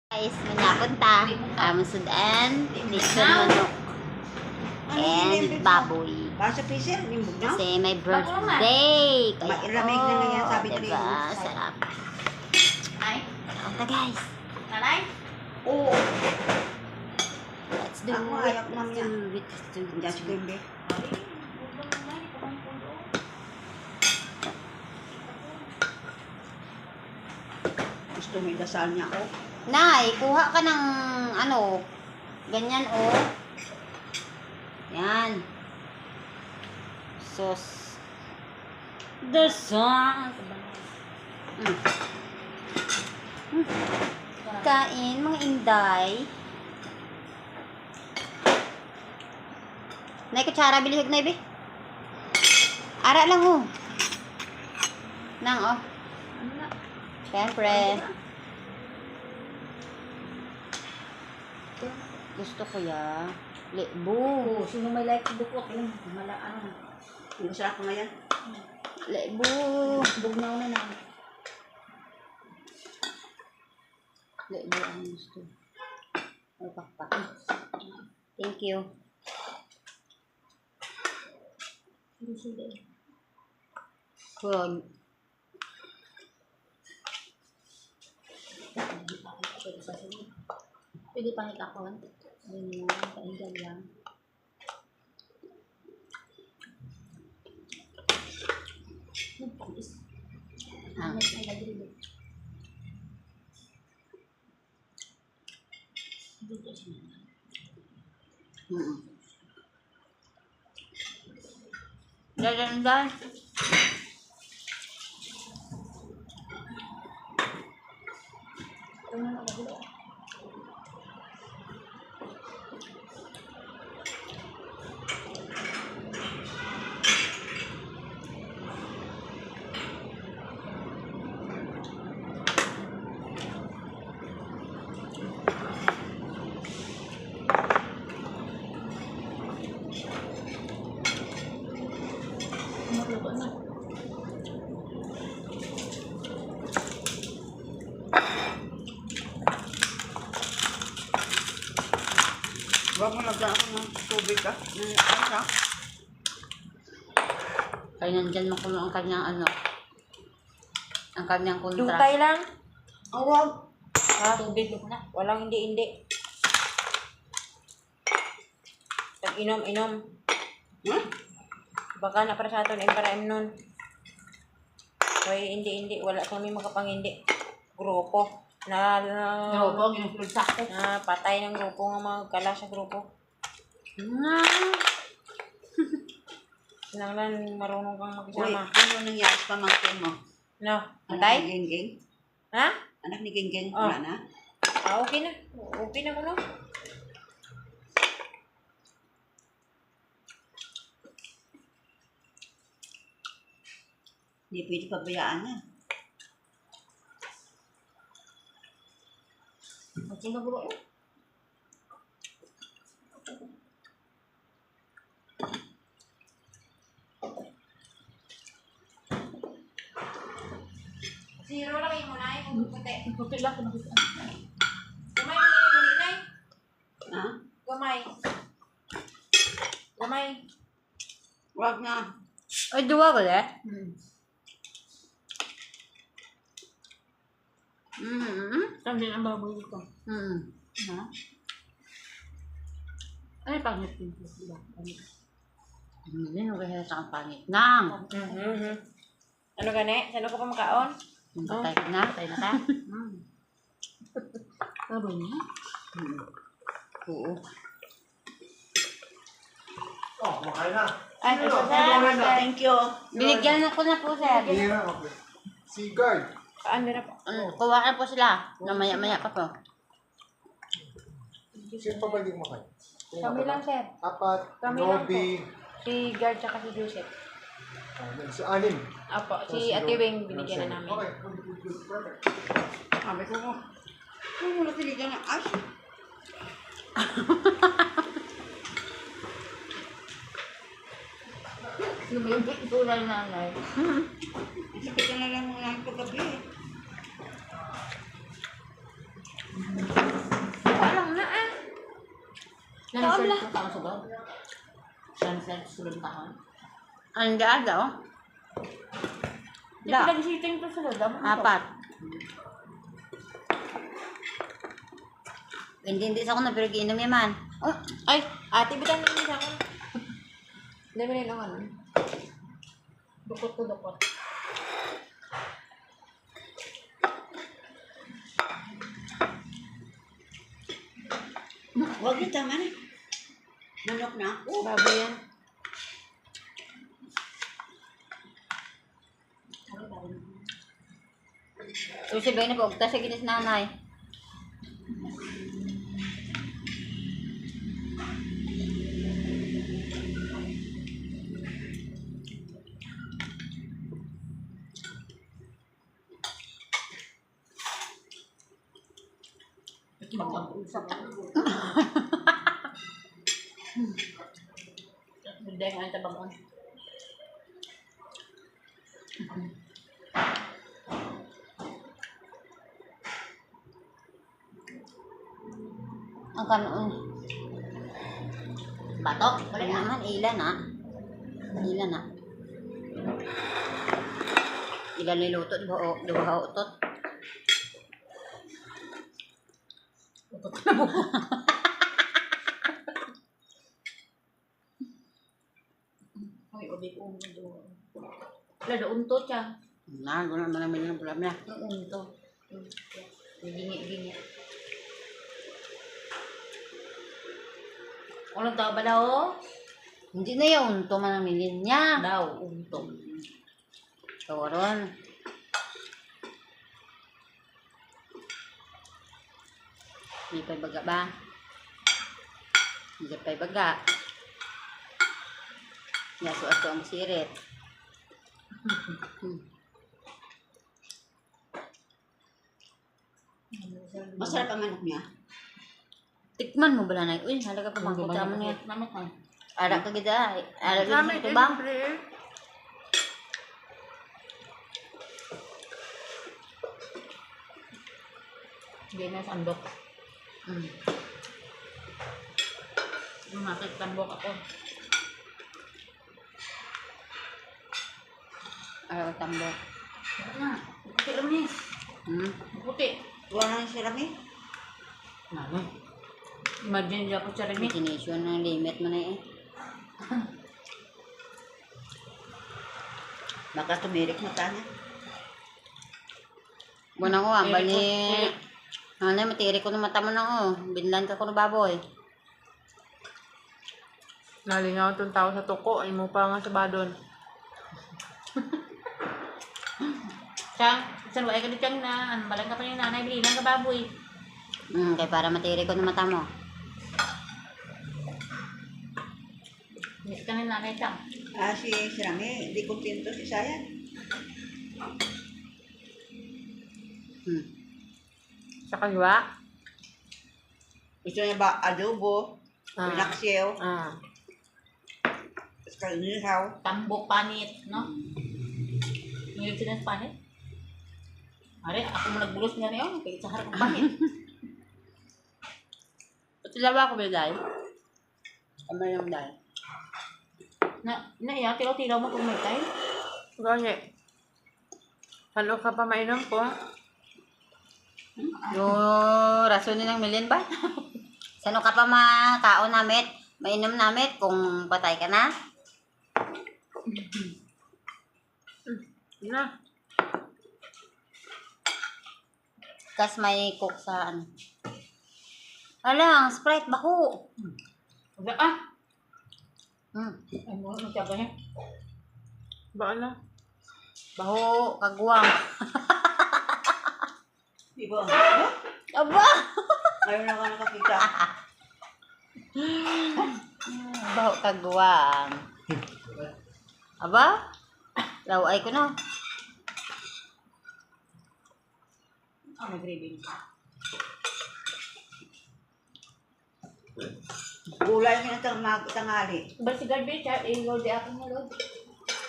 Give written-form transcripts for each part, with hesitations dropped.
Guys, manapunta. Sudan, lechon manok, and baboy. Basa pisil, nimbog na. Kasi may birthday. Kaya, Mailamig na nga yan, sabi ko diba? rin. Sarap. Ay, na guys. Nanay? Oo. Let's do Ako, it. ayaw ko Let's mamaya. do it. Let's do Diyan si it. Bimbe. Gusto mo idasal niya ako. Nay, kuha ka ng ano, ganyan oh. Yan. Sauce. The sauce. Kain, mga inday. Nay, kutsara, bilihog na ibi. Ara lang oh. Nang oh. Siyempre. Gusto ko ya. Lebu. Oo, sino may like bukot yung malaan. Masarap ko ngayon. Lebu. Bugnaw na na. Lebu ang gusto. Ay, pakpak. Thank you. Good. Pwede pa hitakon. Ayun lang, kaingan lang. Ah. Dan. Magluto na. Huwag mo lagyan ako ng tubig ah. Ayos ah. Kaya nandyan makulo ang kanyang ano. Ang kanyang kontra. Dutay lang. Oh, wow. Ha? Tubig na. Walang hindi. Inom. Hmm? Baka na para sa aton para nun. Kaya hindi. Wala kami makapangindi. Grupo. Grupo, ginusulod sa ako. Patay ng grupo nga magkala sa grupo. Nga. Sinanglan marunong kang Uy, makisama. ano nangyari sa pamangkin mo? No? Anak Patay? ni Genggeng? Ha? Anak ni Genggeng? Oh. Wala na? Okay na. Okay na ko no? Hindi pwede pabayaan na. Macam na bro. Zero lang yung munay kung puti. Puti lang kung nakita. Gamay mo yung munay. Ha? Gamay. Huwag na. Ay, duwa ko eh. Kami ang baboy dito. Ha? Ay, pangit dito. Hindi mo kaya sa ang pangit. Nang! Ano gani? Saan ko pa makaon? Patay ka na. Patay na ka? Baboy niya? Oo. Oh, makain na. Ay, Sino? salamat. Thank you. Binigyan na ko na po, sir. Hindi na, okay. Si guard. Paano na po? Kuha ka po sila. Na maya-maya pa po. Sino pa ba hindi kumakain? Sino Kami pa lang, ba? sir. Apat. Kami lang Robby. Si Guard tsaka si Joseph. Si Anim. Apo, So, si Ate Weng binigyan na namin. Okay, good. Perfect. Sabi ko ko. Ano mo napili ka na? Ay, Lumibig ko na nanay. sakit na lang muna ang paggabi. Nang-search ko ka sa ba? Nang-search sulod ka ka? Ang daan daw. Di Da. pa nag-sitting to sulod. 4. Hindi sa ako na pero giinom yaman. Oh, Ay, ate, bitan na sa akin. Hindi mo rin ang ano. Dukot ko, dukot. Huwag yung tama na. Manok na ako. Baboy yan. so si Benny po, sa ginis nanay. Mag-usap ako. Hindi nga ang tabagon. Ang kanon. Batok? Wala naman, ilan na. Ilan na. Ilan niluto, duha utot. Ay, ubi ko unto. Wala, unto siya. Na, guna naman namin yung problema. Unto. Gingi-gingi. Walang tao ba daw? Hindi na yung unto man ang milin niya. Daw, unto. Tawaron. Hindi pa'y baga ba? Hindi pa'y baga. Yaso-aso ang sirit. Masarap ang manok niya. Tikman mo ba na? Uy, halaga pa bang kutama niya. Namak ka. Ara ka gida. Ara ka gida ito bang? Hindi na sandok. Lumakit tambok ako. Ara ka tambok. Na, puti lang ni. Puti. Wala na sila may. Ano? Imagine niya ako sa rin eh. Imagination ng limit mo na eh. Baka tumirik na tanya. Buwan ako, ambal ni... Ano na, matiri ko na mata mo na ako. Binlan ka ko na baboy. Nalingaw itong tao sa tuko. Ay mo pa nga sa badon. Siyang, isang luay ka dito na, ano, balang ka pa ni nanay, bilinan ka baboy. Kaya para matiri ko na mata mo. Miss ka ni nanay siyang. Si Rami, di kontento si Sayan. Sa kaliwa. Gusto niya ba adobo, pinaksiw, tapos kalinihaw. Tambok panit, no? Ngayon sila sa panit. Ari, ako mo nagbulos niya niyo, kaya sa harap ng panit. Pati lawa ko ba dahil? Kamay lang dahil. Iya, tilaw-tilaw mo kung may tayo. Gani. Halo ka pa mainom po. Yung rason nilang milin ba? Sano ka pa makaon namit? Mainom namit kung patay ka na? Na. Kas may cook sa ano. Alang, Sprite, baho. Ay mo, magsabi niya. Ba na? Baho, kagwang. Di ba? Aba! Ngayon na ka nakakita. Baho, kagwang. Aba? Laway ko na. May gravy. Gulay niya na tangali. Basta si garbage, i-load di ako mo load.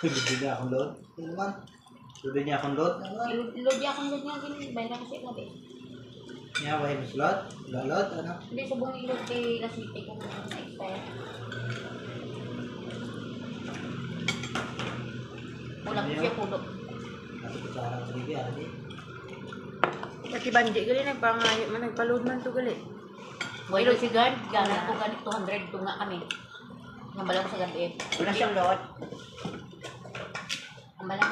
Lubi niya akong load. Ano man? Lubi niya akong load. I-load di ako load niya, bayaran ko siya gabi. Nyawain mo slot? Lalot? Ano? Hindi, sa buong ilog kay Lasite kung na-expire. Wala ko siya pulo. Kasi kutsara sa libi, hindi. Pati bandi gali nagpangayo man nagpaload man to gali. Wala si guard, gamit ko ganit 200 tunga kami. Nambala ko sa gabi. Wala siyang load. Nambala ko